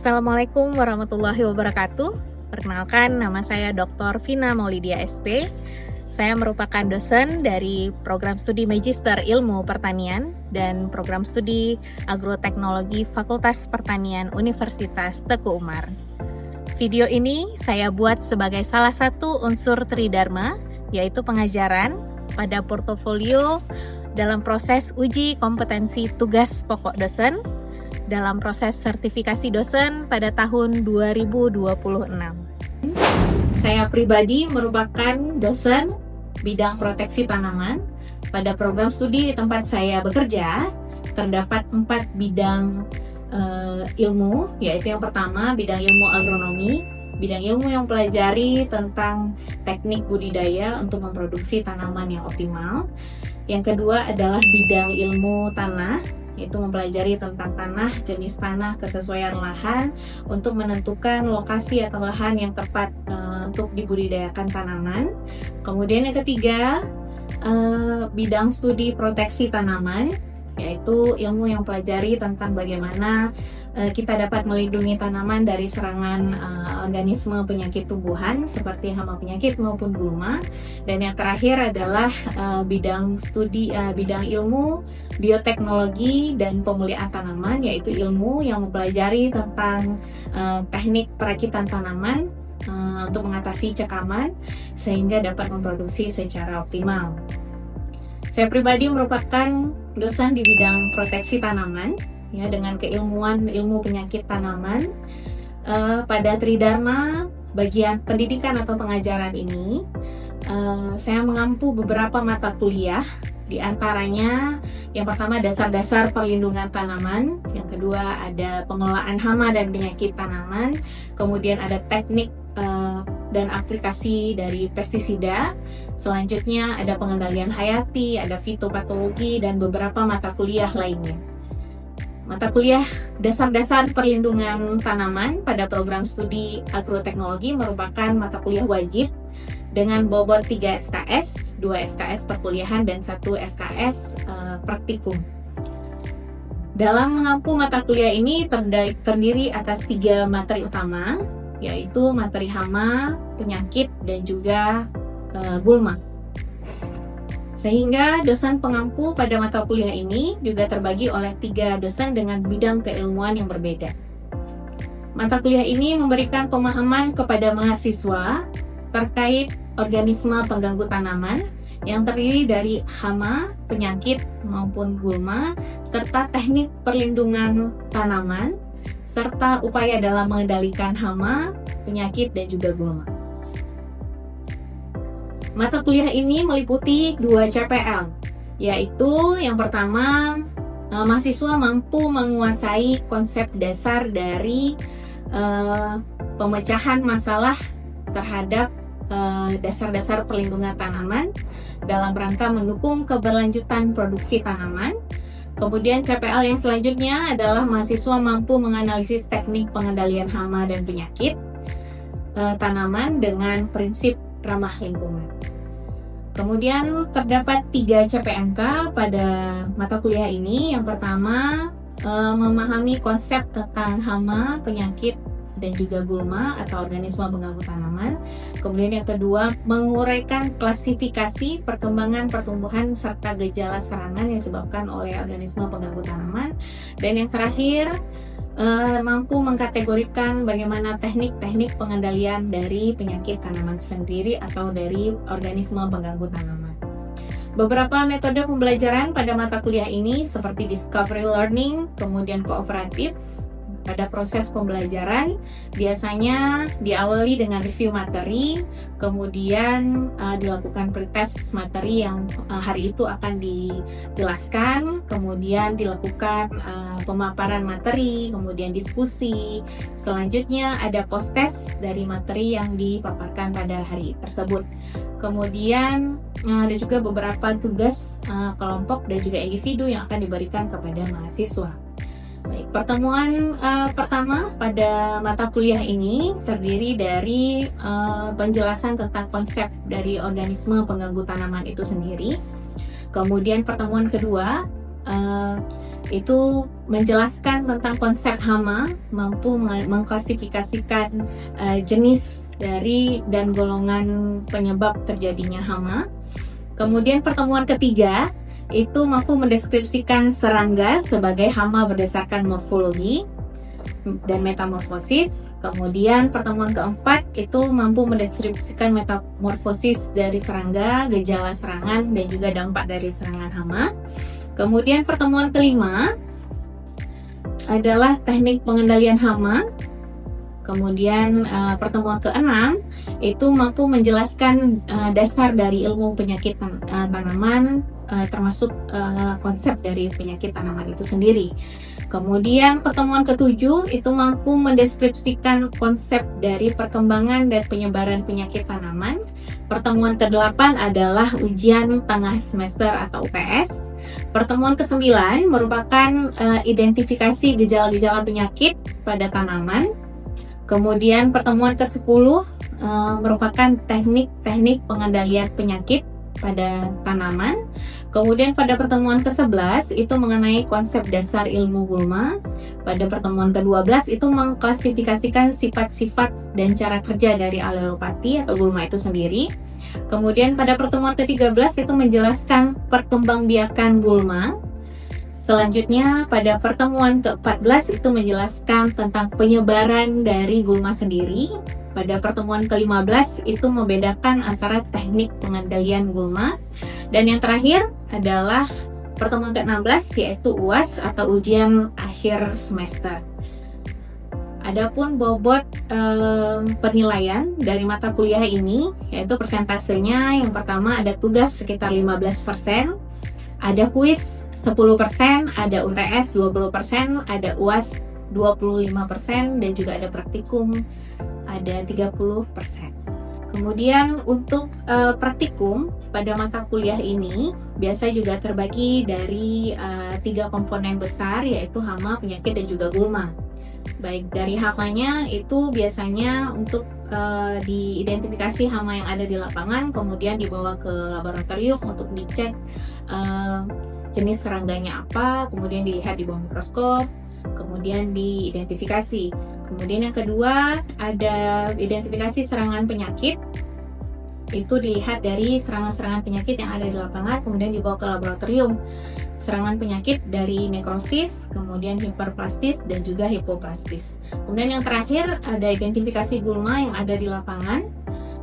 Assalamualaikum warahmatullahi wabarakatuh. Perkenalkan, nama saya Dr. Vina Maulidia SP. Saya merupakan dosen dari program studi Magister Ilmu Pertanian dan program studi Agroteknologi Fakultas Pertanian Universitas Teguh Umar. Video ini saya buat sebagai salah satu unsur Tridharma, yaitu pengajaran pada portofolio dalam proses uji kompetensi tugas pokok dosen dalam proses sertifikasi dosen pada tahun 2026. Saya pribadi merupakan dosen bidang proteksi tanaman. Pada program studi di tempat saya bekerja, terdapat 4 bidang ilmu, yaitu yang pertama bidang ilmu agronomi, bidang ilmu yang mempelajari tentang teknik budidaya untuk memproduksi tanaman yang optimal. Yang kedua adalah bidang ilmu tanah, yaitu mempelajari tentang tanah, jenis tanah, kesesuaian lahan untuk menentukan lokasi atau lahan yang tepat untuk dibudidayakan tanaman. Kemudian yang ketiga, bidang studi proteksi tanaman, yaitu ilmu yang mempelajari tentang bagaimana kita dapat melindungi tanaman dari serangan organisme penyakit tumbuhan seperti hama penyakit maupun gulma. Dan yang terakhir adalah bidang ilmu bioteknologi dan pemulihan tanaman, yaitu ilmu yang mempelajari tentang teknik perakitan tanaman untuk mengatasi cekaman sehingga dapat memproduksi secara optimal. Saya pribadi merupakan dosen di bidang proteksi tanaman, ya, dengan keilmuan ilmu penyakit tanaman. Pada Tridharma bagian pendidikan atau pengajaran ini, saya mengampu beberapa mata kuliah, di antaranya yang pertama dasar-dasar perlindungan tanaman, yang kedua ada pengelolaan hama dan penyakit tanaman, kemudian ada teknik dan aplikasi dari pestisida. Selanjutnya ada pengendalian hayati, ada fitopatologi, dan beberapa mata kuliah lainnya. Mata kuliah dasar-dasar perlindungan tanaman pada program studi agroteknologi merupakan mata kuliah wajib dengan bobot 3 SKS, 2 SKS perkuliahan, dan 1 SKS praktikum. Dalam mengampu mata kuliah ini terdiri atas 3 materi utama, yaitu materi hama, penyakit, dan juga gulma. Sehingga dosen pengampu pada mata kuliah ini juga terbagi oleh 3 dosen dengan bidang keilmuan yang berbeda. Mata kuliah ini memberikan pemahaman kepada mahasiswa terkait organisme pengganggu tanaman yang terdiri dari hama, penyakit, maupun gulma, serta teknik perlindungan tanaman, serta upaya dalam mengendalikan hama, penyakit, dan juga gulma. Mata kuliah ini meliputi 2 CPL, yaitu yang pertama, mahasiswa mampu menguasai konsep dasar dari pemecahan masalah terhadap dasar-dasar perlindungan tanaman dalam rangka mendukung keberlanjutan produksi tanaman. Kemudian CPL yang selanjutnya adalah mahasiswa mampu menganalisis teknik pengendalian hama dan penyakit tanaman dengan prinsip ramah lingkungan. Kemudian terdapat 3 CPNK pada mata kuliah ini. Yang pertama, memahami konsep tentang hama, penyakit, dan juga gulma atau organisme pengganggu tanaman. Kemudian yang kedua, menguraikan klasifikasi perkembangan pertumbuhan serta gejala serangan yang disebabkan oleh organisme pengganggu tanaman. Dan yang terakhir, mampu mengkategorikan bagaimana teknik-teknik pengendalian dari penyakit tanaman sendiri atau dari organisme pengganggu tanaman. Beberapa metode pembelajaran pada mata kuliah ini seperti discovery learning, kemudian kooperatif. Pada proses pembelajaran biasanya diawali dengan review materi, kemudian dilakukan pretest materi yang hari itu akan dijelaskan, kemudian dilakukan pemaparan materi, kemudian diskusi. Selanjutnya ada post-test dari materi yang dipaparkan pada hari tersebut. Kemudian ada juga beberapa tugas kelompok dan juga individu yang akan diberikan kepada mahasiswa. Baik, pertemuan pertama pada mata kuliah ini terdiri dari penjelasan tentang konsep dari organisme pengganggu tanaman itu sendiri. Kemudian pertemuan kedua itu menjelaskan tentang konsep hama, mampu mengklasifikasikan jenis dari dan golongan penyebab terjadinya hama. Kemudian pertemuan ketiga itu mampu mendeskripsikan serangga sebagai hama berdasarkan morfologi dan metamorfosis. Kemudian pertemuan keempat itu mampu mendeskripsikan metamorfosis dari serangga, gejala serangan, dan juga dampak dari serangan hama. Kemudian pertemuan kelima adalah teknik pengendalian hama. Kemudian pertemuan keenam itu mampu menjelaskan dasar dari ilmu penyakit tanaman, termasuk konsep dari penyakit tanaman itu sendiri. Kemudian pertemuan ketujuh itu mampu mendeskripsikan konsep dari perkembangan dan penyebaran penyakit tanaman. Pertemuan ke-8 adalah ujian tengah semester atau UTS. Pertemuan ke-9 merupakan identifikasi gejala-gejala penyakit pada tanaman. Kemudian pertemuan ke-10 merupakan teknik-teknik pengendalian penyakit pada tanaman. Kemudian pada pertemuan ke-11 itu mengenai konsep dasar ilmu gulma. Pada pertemuan ke-12 itu mengklasifikasikan sifat-sifat dan cara kerja dari alelopati atau gulma itu sendiri. Kemudian pada pertemuan ke-13 itu menjelaskan perkembangbiakan gulma. Selanjutnya pada pertemuan ke-14 itu menjelaskan tentang penyebaran dari gulma sendiri. Pada pertemuan ke-15 itu membedakan antara teknik pengendalian gulma. Dan yang terakhir adalah pertemuan ke-16 yaitu UAS atau ujian akhir semester. Adapun bobot penilaian dari mata kuliah ini yaitu persentasenya, yang pertama ada tugas sekitar 15%, ada kuis 10%, ada UTS 20%, ada UAS 25%, dan juga ada praktikum ada 30%. Kemudian untuk praktikum pada mata kuliah ini biasa juga terbagi dari 3 komponen besar, yaitu hama, penyakit, dan juga gulma. Baik dari hamanya itu biasanya untuk diidentifikasi hama yang ada di lapangan, kemudian dibawa ke laboratorium untuk dicek jenis serangganya apa, kemudian dilihat di bawah mikroskop, kemudian diidentifikasi. Kemudian yang kedua ada identifikasi serangan penyakit. Itu dilihat dari serangan-serangan penyakit yang ada di lapangan, kemudian dibawa ke laboratorium. Serangan penyakit dari nekrosis, kemudian hiperplastis, dan juga hipoplastis. Kemudian yang terakhir ada identifikasi gulma yang ada di lapangan,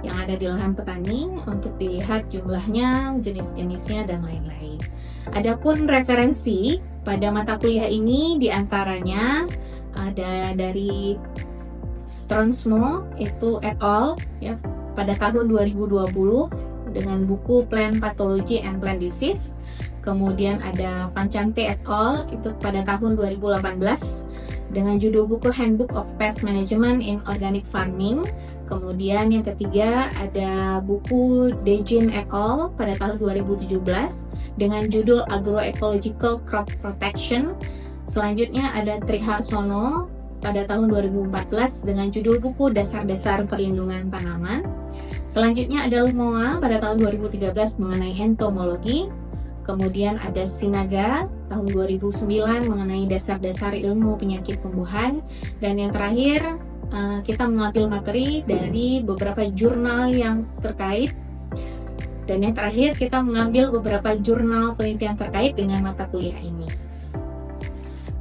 yang ada di lahan petani, untuk dilihat jumlahnya, jenis-jenisnya, dan lain-lain. Adapun referensi pada mata kuliah ini diantaranya ada dari Tronsmo itu et al. Ya, pada tahun 2020 dengan buku Plant Pathology and Plant Disease. Kemudian ada Pancante et al. Itu pada tahun 2018 dengan judul buku Handbook of Pest Management in Organic Farming. Kemudian yang ketiga ada buku Dejin et al. Pada tahun 2017 dengan judul Agroecological Crop Protection. Selanjutnya ada Triharsono pada tahun 2014 dengan judul buku Dasar-Dasar Perlindungan Tanaman. Selanjutnya ada Lumoa pada tahun 2013 mengenai entomologi. Kemudian ada Sinaga tahun 2009 mengenai dasar-dasar ilmu penyakit tumbuhan. Dan yang terakhir kita mengambil materi dari beberapa jurnal yang terkait. Dan yang terakhir kita mengambil beberapa jurnal penelitian terkait dengan mata kuliah ini.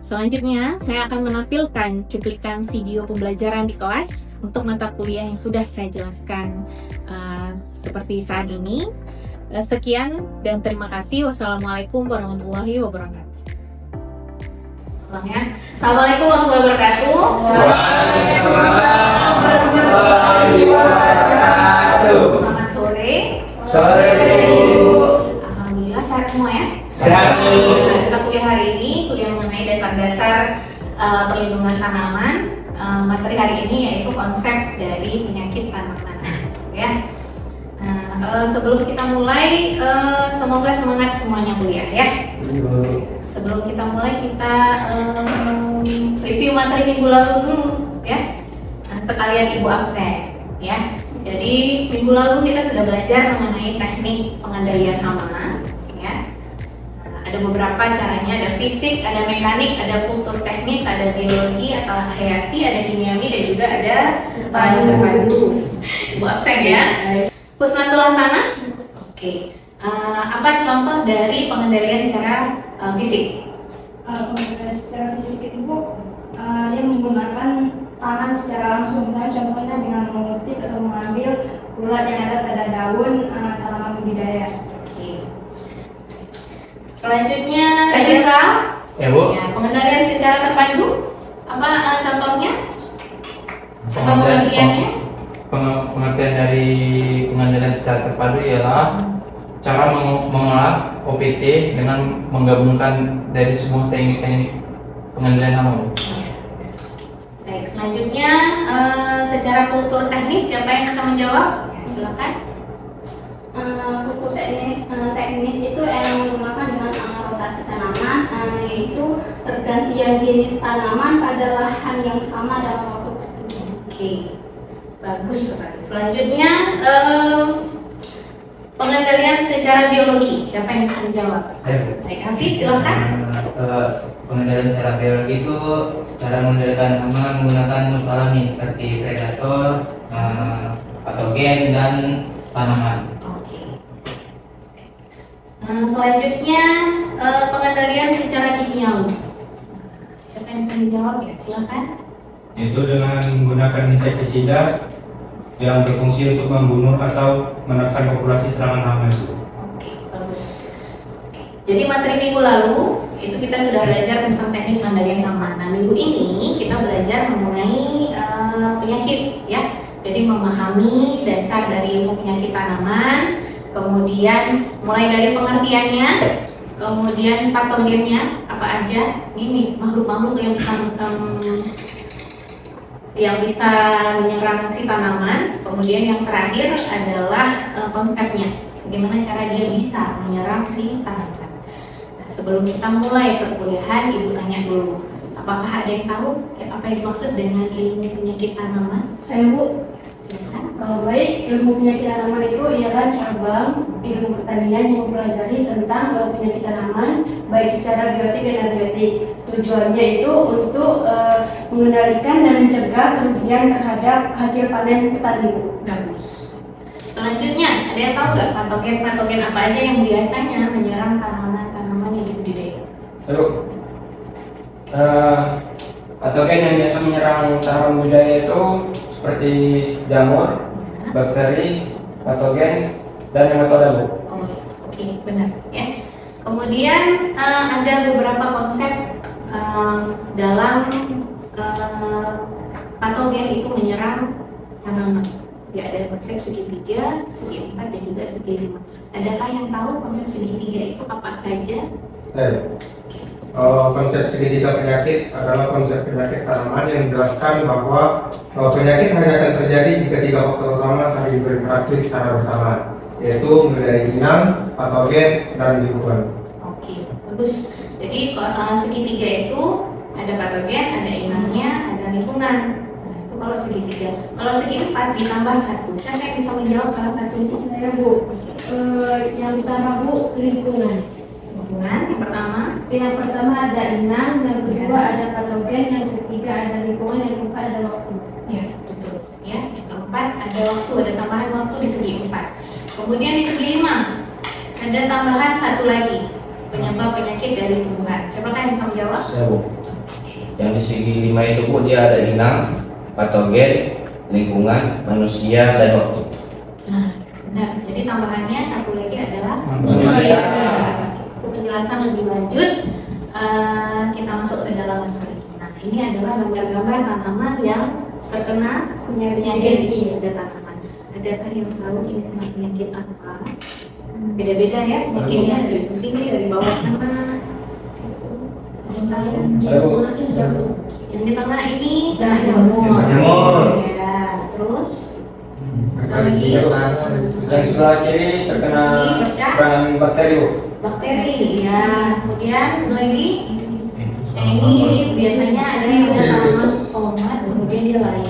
Selanjutnya, saya akan menampilkan cuplikan video pembelajaran di kelas untuk mata kuliah yang sudah saya jelaskan seperti saat ini. Sekian dan terima kasih. Wassalamualaikum warahmatullahi wabarakatuh. Assalamualaikum warahmatullahi wabarakatuh. Waalaikumsalam warahmatullahi wabarakatuh. Selamat sore. Sore. Alhamdulillah sehat semua ya. Sehat. Kita kuliah hari ini kuliah mengenai dasar-dasar perlindungan tanaman. Materi hari ini yaitu konsep dari penyakit tanaman. Ya. Sebelum kita mulai, semoga semangat semuanya kuliah ya. Sebelum kita mulai kita review materi minggu lalu dulu ya. Sekalian ibu absen ya. Jadi minggu lalu kita sudah belajar mengenai teknik pengendalian hama ya. Ada beberapa caranya, ada fisik, ada mekanik, ada kultur teknis, ada biologi atau hayati, ada kimiawi, dan juga ada terpadu. Bu absen ya. Husnatul Hasanah. Oke. Apa contoh dari pengendalian secara fisik? Pengendalian secara fisik itu dia menggunakan tangan secara langsung, misalnya contohnya dengan mengutip atau mengambil ulat yang ada pada daun tanaman budidaya. Oke. Selanjutnya Reza. Ya Bu. Ya, pengendalian secara terpadu. Apa contohnya? Apa pengertiannya? Pengertian dari pengendalian secara terpadu ialah cara mengolah OPT dengan menggabungkan dari semua teknik-teknik pengendalian hama. Baik, selanjutnya secara kultur teknis siapa yang akan menjawab? Silakan. Kultur teknis itu yang menggunakan dengan rotasi tanaman, yaitu pergantian jenis tanaman pada lahan yang sama dalam waktu tertentu. Oke, bagus sekali. Selanjutnya pengendalian secara biologi siapa yang akan menjawab? Baik, Hafiz silakan. Pengendalian secara biologi itu cara mengendalikan hama menggunakan musuh alami seperti predator, patogen, dan tanaman. Oke. Selanjutnya pengendalian secara kimiawi. Siapa yang bisa menjawab ya? Silakan. Itu dengan menggunakan insektisida yang berfungsi untuk membunuh atau menekan populasi serangan hama itu. Oke, bagus. Oke. Jadi materi minggu lalu itu kita sudah belajar tentang teknik pengendalian hama. Nah, minggu ini kita belajar mengenai penyakit ya. Jadi memahami dasar dari ilmu penyakit tanaman, kemudian mulai dari pengertiannya, kemudian patogennya apa aja. Ini makhluk-makhluk yang bisa menyerang si tanaman. Kemudian yang terakhir adalah konsepnya, bagaimana cara dia bisa menyerang si tanaman. Nah, sebelum kita mulai perkuliahan, ibu tanya dulu, apakah ada yang tahu apa yang dimaksud dengan ilmu penyakit tanaman? Saya Bu, Silakan. baik, ilmu penyakit tanaman itu ialah cabang ilmu pertanian yang mempelajari tentang penyakit tanaman baik secara biotik dan abiotik. Tujuannya itu untuk mengendalikan dan mencegah kerugian terhadap hasil panen petani. Bagus. Selanjutnya, ada yang tahu nggak patogen apa aja yang biasanya menyerang tanaman-tanaman yang dibudidaya? Terus, patogen yang biasa menyerang tanaman budidaya itu seperti jamur, bakteri, patogen, dan nematoda, Bu. Oh, oke, benar ya. Kemudian ada beberapa konsep dalam patogen itu menyerang tanaman. Ya, ada konsep segitiga, segi 4, dan juga segi 5. Adakah yang tahu konsep segitiga itu apa saja? Konsep segitiga penyakit adalah konsep penyakit tanaman yang menjelaskan bahwa penyakit hanya akan terjadi jika 3 faktor utama saling berinteraksi secara bersamaan, yaitu mulai dari inang, patogen, dan lingkungan. Oke, bagus. Jadi segitiga itu ada patogen, ada inangnya, ada lingkungan. Nah, itu kalau segitiga. Kalau segi 4 ditambah 1. Siapa yang bisa menjawab salah satu? Saya Bu, yang pertama Bu, lingkungan. Lingkungan yang pertama. Yang pertama ada inang, yang kedua ada patogen, yang ketiga ada lingkungan, yang keempat ada waktu. Ya, betul. Ya, yang keempat ada waktu, ada tambahan waktu di segi 4. Kemudian di segi 5 ada tambahan 1 lagi, penyebab penyakit dari tumbuhan. Siapa yang bisa menjawab? Saya Bu. Yang di segi 5 itu Bu, dia ada inang, patogen, lingkungan, manusia, dan waktu. Nah, benar. Jadi tambahannya 1 lagi adalah Manusia. Untuk penjelasan lebih lanjut, kita masuk ke dalam materi. Nah, ini adalah gambar-gambar tanaman yang terkena penyakit pada tanaman. Adakah yang tahu ini kena penyakit apa? Beda-beda ya penyakitnya, dari sini, dari bawah sana. Yang di tengah ini jamur. Jamur. Ya, terus Yang sebelah kiri terkena serangan bakteri, Bu. bakteri, ya. Kemudian lagi, ini biasanya ada yang ada tanaman tomat, kemudian dia lain.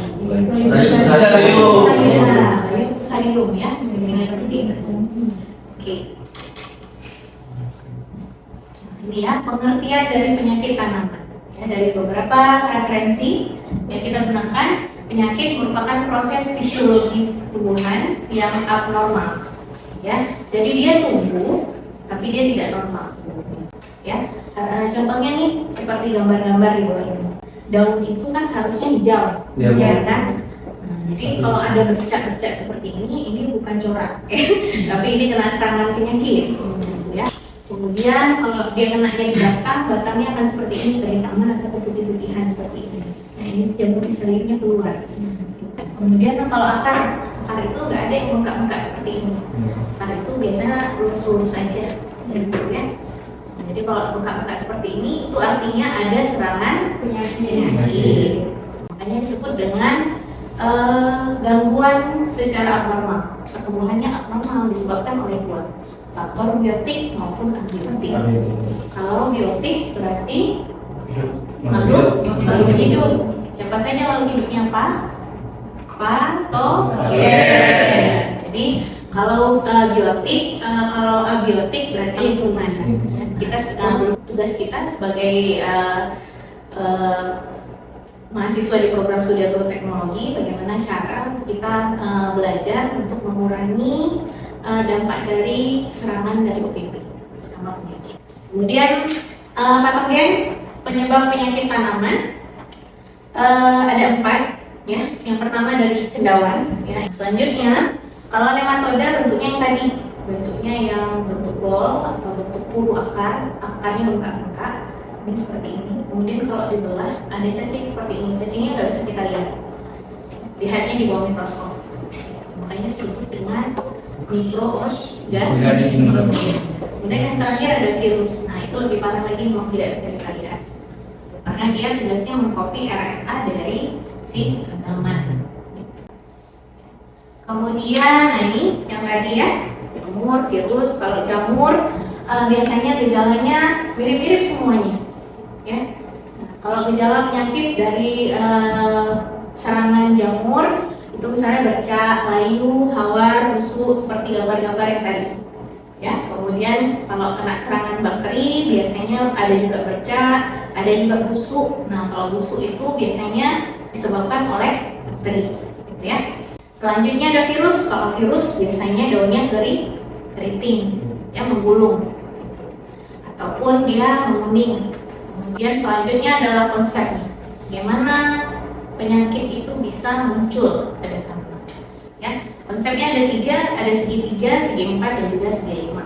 Salium ya, seperti itu. Oke. Ini ya, pengertian dari penyakit tanaman. Ya, dari beberapa referensi yang kita gunakan, penyakit merupakan proses fisiologis tumbuhan yang abnormal. Ya, jadi dia tumbuh, tapi dia tidak normal. Ya, contohnya nih seperti gambar-gambar di bawah ini. Daun itu kan harusnya hijau, ya kan? Nah, jadi kalau ada bercak-bercak seperti ini bukan corak, tapi ini kena serangan penyakit. Ya. Kemudian kalau dia kenanya di batangnya akan seperti ini, kehitaman atau keputih-putihan seperti ini. Nah, ini jamur selirnya keluar. Kemudian kalau akar itu nggak ada yang bengkak-bengkak seperti ini. Akar itu biasanya lurus-lurus saja, gitu ya. Nah, jadi kalau bengkak-bengkak seperti ini, itu artinya ada serangan penyakit. Makanya disebut dengan gangguan secara abnormal. Pertumbuhannya abnormal disebabkan oleh dua faktor, biotik maupun abiotik. Kalau biotik berarti makhluk hidup. Siapa saja makhluk hidupnya apa? Patogen. Jadi kalau abiotik berarti lingkungan. Kita tugas kita sebagai mahasiswa di program studi agroteknologi, bagaimana cara kita belajar untuk mengurangi dampak dari serangan dari OPP sama penyakit. Kemudian patogen penyebab penyakit tanaman ada 4 ya. Yang pertama dari cendawan ya. Selanjutnya kalau nematoda bentuknya yang tadi, bentuknya yang bentuk bol atau bentuk puru akarnya bengkak-bengkak ini seperti ini. Kemudian kalau dibelah ada cacing seperti ini. Cacingnya nggak bisa kita lihatnya di bawah mikroskop, makanya disebut dengan mikroorganisme. Kemudian yang terakhir ada virus. Nah, itu lebih parah lagi, memang tidak bisa kita lihat karena dia tugasnya mengcopy RNA dari si tanaman. Kemudian nah ini yang tadi ya, jamur, virus. Kalau jamur biasanya gejalanya mirip-mirip semuanya ya. Nah, kalau gejala penyakit dari serangan jamur itu misalnya bercak, layu, hawar, busuk seperti gambar-gambar yang tadi ya. Kemudian kalau kena serangan bakteri biasanya ada juga bercak, ada juga busuk. Nah, kalau busuk itu biasanya disebabkan oleh bakteri gitu ya. Selanjutnya ada virus. Kalau virus biasanya daunnya keriting ya, menggulung ataupun dia menguning. Kemudian selanjutnya adalah konsepnya, bagaimana penyakit itu bisa muncul pada tanaman ya. Konsepnya ada 3, ada segi 3, segi 4, dan juga segi 5.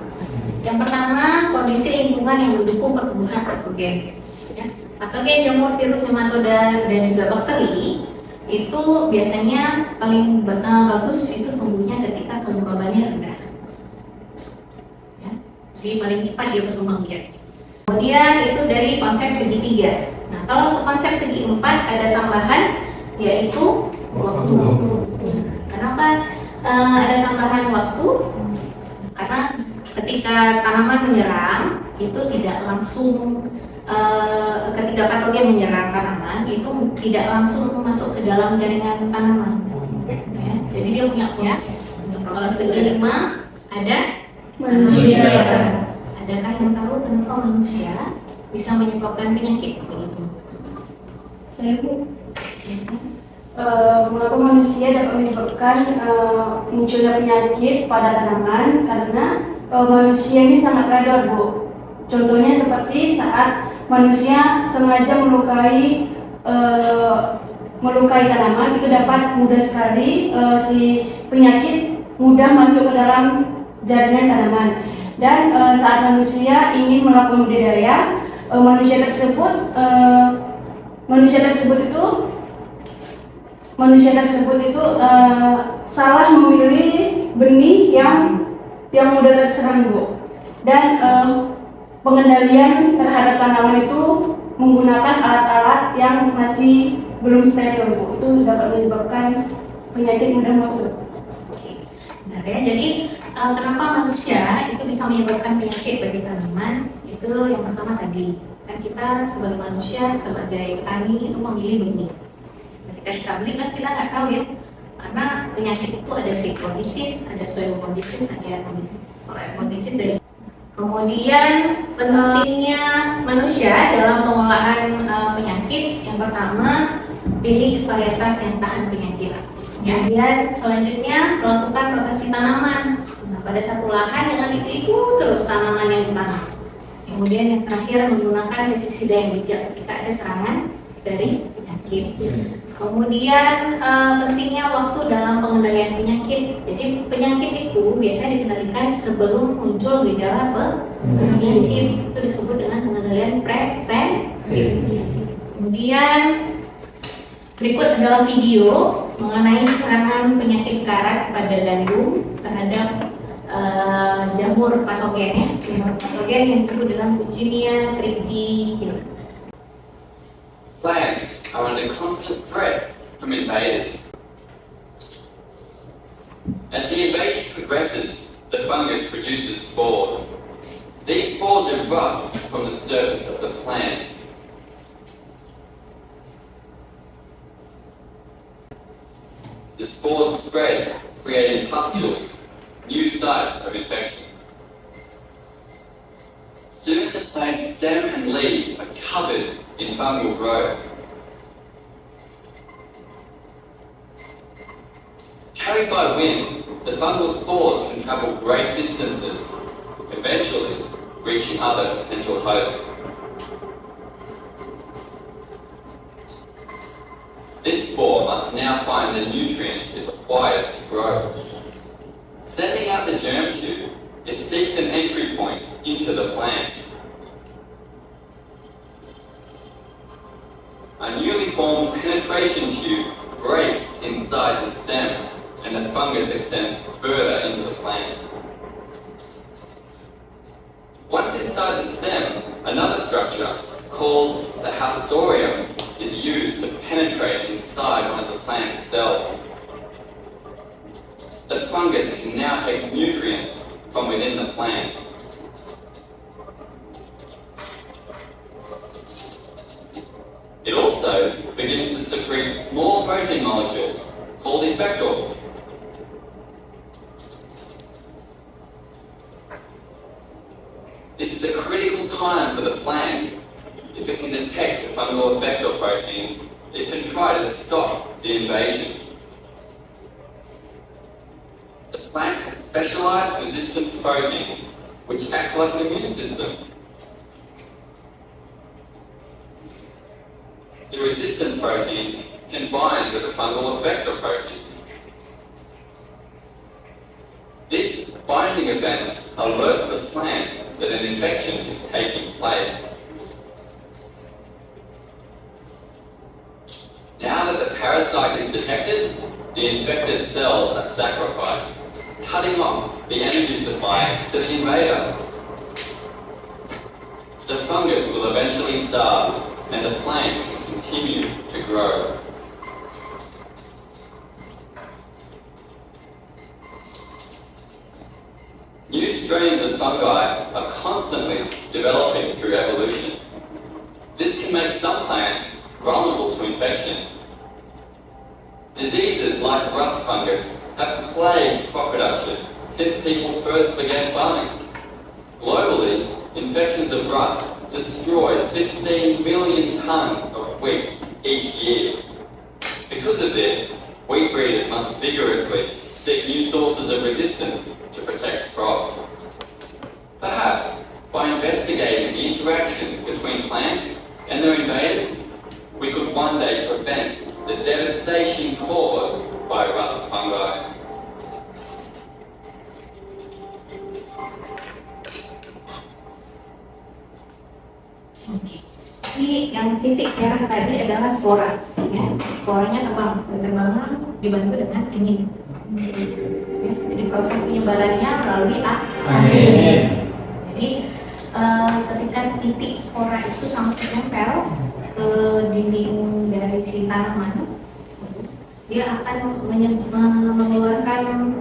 Yang pertama, kondisi lingkungan yang mendukung pertumbuhan patogen ya. Patogen, jamur, virus, nematoda, dan juga bakteri itu biasanya paling bagus itu tumbuhnya ketika kelembabannya rendah ya. Jadi paling cepat dia berkembang biak. Kemudian itu dari konsep segi 3. Nah, kalau konsep segi 4 ada tambahan yaitu waktu. Kenapa ada tambahan waktu? Karena ketika tanaman menyerang itu tidak langsung ketika patogen menyerang tanaman itu tidak langsung masuk ke dalam jaringan tanaman ya. Jadi dia punya proses. Kalau segi 5 ada manusia. Adakah yang tahu kenapa manusia bisa menyebabkan penyakit begitu? Saya Bu, mengapa manusia dapat menyebabkan munculnya penyakit pada tanaman? Karena manusia ini sangat radar Bu. Contohnya seperti saat manusia sengaja melukai tanaman, itu dapat mudah sekali si penyakit mudah masuk ke dalam jaringan tanaman. Dan saat manusia ingin melakukan budidaya, manusia tersebut itu salah memilih benih yang mudah terserang Bu. Dan pengendalian terhadap tanaman itu menggunakan alat-alat yang masih belum steril Bu. Itu dapat menyebabkan penyakit mudah masuk. Benar ya. Jadi kenapa manusia itu bisa menyebabkan penyakit bagi tanaman? Itu yang pertama tadi, kan kita sebagai manusia, sebagai petani itu memilih benih. Ketika kita beli kan kita nggak tahu ya, karena penyakit itu ada siklodisis, ada pseudomondisis, ada hemolysis. Kalau hemolysis dari Kemudian pentingnya manusia dalam pengolahan penyakit, yang pertama pilih varietas yang tahan penyakit. Kemudian selanjutnya melakukan rotasi tanaman. Nah, pada satu lahan jangan ikut terus tanaman yang ditanam. Kemudian yang terakhir menggunakan pestisida yang bijak ketika ada serangan dari penyakit. Kemudian pentingnya waktu dalam pengendalian penyakit. Jadi penyakit itu biasanya dikendalikan sebelum muncul gejala penyakit. Itu disebut dengan pengendalian preventif. Kemudian berikut adalah video mengenai serangan penyakit karat pada gandum terhadap jamur patogen, jamur patogen yang disebut dengan Puccinia triticilla. Plants are under constant threat from invaders. As the invasion progresses, the fungus produces spores. These spores erupt from the surface of the plant. The spores spread, creating pustules, new sites of infection. Soon the plant's stem and leaves are covered in fungal growth. Carried by wind, the fungal spores can travel great distances, eventually reaching other potential hosts. This spore must now find the nutrients it requires to grow. Sending out the germ tube, it seeks an entry point into the plant. A newly formed penetration tube breaks inside the stem, and the fungus extends further into the plant. Once inside the stem, another structure, called the haustorium, is used to penetrate inside one of the plant's cells. The fungus can now take nutrients from within the plant. It also begins to secrete small protein molecules called effectors. This is a critical time for the plant. If it can detect the fungal effector proteins, it can try to stop the invasion. The plant has specialized resistance proteins which act like an immune system. The resistance proteins can bind with the fungal effector proteins. This binding event alerts the plant that an infection is taking place. Now that the parasite is detected, the infected cells are sacrificed, cutting off the energy supply to the invader. The fungus will eventually starve, and the plant will continue to grow. New strains of fungi are constantly developing through evolution. This can make some plants vulnerable to infection. Diseases like rust fungus have plagued crop production since people first began farming. Globally, infections of rust destroy 15 million tons of wheat each year. Because of this, wheat breeders must vigorously seek new sources of resistance to protect crops. Perhaps by investigating the interactions between plants and their invaders, we could one day prevent the devastation caused by rust fungi. Ini yang titik merah tadi adalah spora, ya. Sporanya terbang, berterbangan dibantu dengan angin. Ya, jadi proses penyebarannya melalui angin. Jadi ketika titik spora itu sangat menempel ke dinding dari si tanaman, dia akan mengeluarkan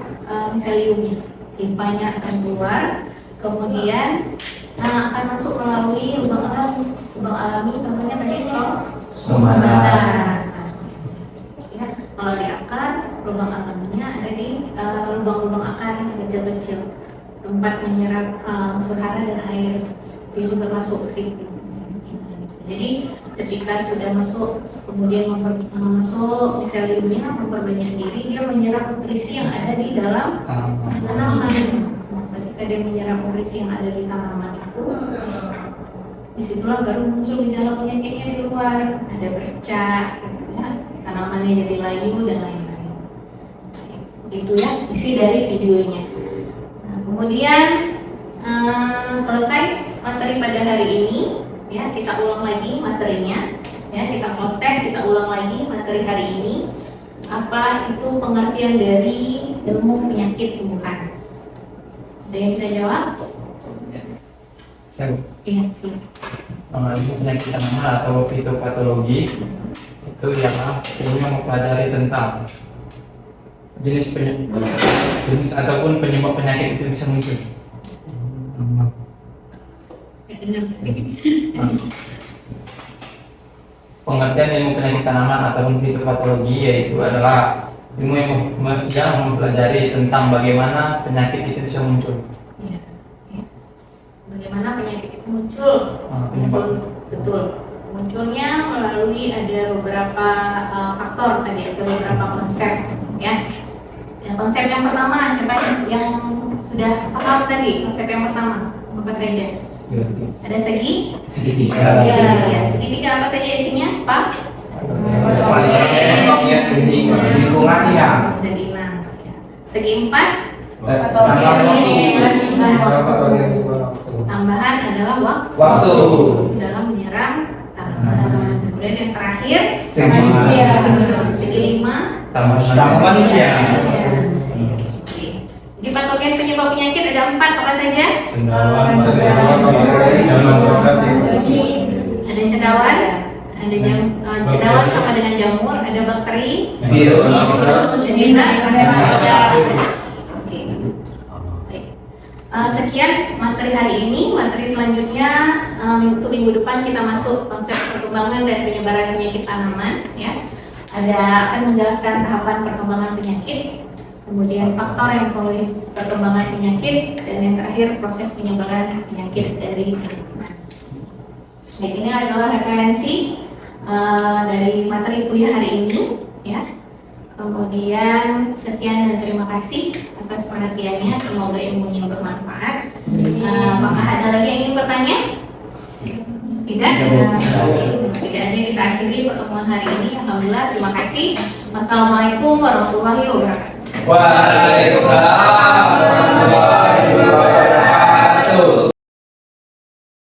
miseliumnya, limpanya akan keluar, kemudian akan masuk melalui lubang alami, contohnya tadi stomata. Ya, kalau di akar, lubang alaminya ada di lubang-lubang akar yang kecil-kecil. tempat menyerap unsur hara dan air, dia juga masuk ke situ. Jadi ketika sudah masuk, kemudian masuk miseliumnya, memperbanyak diri, dia menyerap nutrisi yang ada di dalam tanaman. Ketika dia menyerap nutrisi yang ada di tanaman itu, disitulah baru muncul gejala penyakitnya di luar, ada bercak, ya, tanamannya jadi layu dan lain-lain. Itu ya isi dari videonya. Nah, kemudian selesai materi pada hari ini, ya kita ulang lagi materinya, ya kita close test, kita ulang lagi materi hari ini. Apa itu pengertian dari ilmu penyakit tumbuhan? Ada yang bisa jawab? Saya Iya sih. ilmu penyakit tanaman atau fitopatologi itu yang ilmu yang mempelajari tentang jenis ataupun penyebab penyakit itu bisa muncul. Pengertian ilmu penyakit tanaman ataupun fitopatologi yaitu adalah ilmu yang mempelajari tentang bagaimana penyakit itu bisa muncul. Ya. Bagaimana penyakit itu muncul? Betul. Munculnya melalui ada beberapa faktor tadi, ada beberapa konsep, ya. Yang konsep yang pertama, siapa yang sudah paham tadi? Konsep yang pertama apa saja? Ada segitiga. Ya, segitiga apa saja isinya, Pak? Lingkungan ya. Ada 5. Ya. Segi 4. Tambahan adalah Waktu. dalam menyerang tanaman. Kemudian yang terakhir Manusia. Segi 5. Tambah manusia. Jadi patogen penyebab penyakit ada 4 apa saja? Ada cendawan, ada cendawan sama dengan jamur, ada bakteri, Virus. dan juga ada. Oke. Baik. Sekian materi hari ini. Materi selanjutnya untuk minggu depan kita masuk konsep perkembangan dan penyebaran penyakit tanaman. Ya, akan menjelaskan tahapan perkembangan penyakit, kemudian faktor yang mempengaruhi perkembangan penyakit, dan yang terakhir proses penyebaran penyakit dari tanaman. Baik, ini adalah referensi dari materi kuliah hari ini, ya. Kemudian sekian dan terima kasih atas perhatiannya. Semoga ilmunya bermanfaat. Apakah ada lagi yang ingin bertanya? Tidak? Tidak ada. Kita akhiri pertemuan hari ini. Alhamdulillah. Terima kasih. Wassalamualaikum warahmatullahi wabarakatuh. Waalaikumsalam.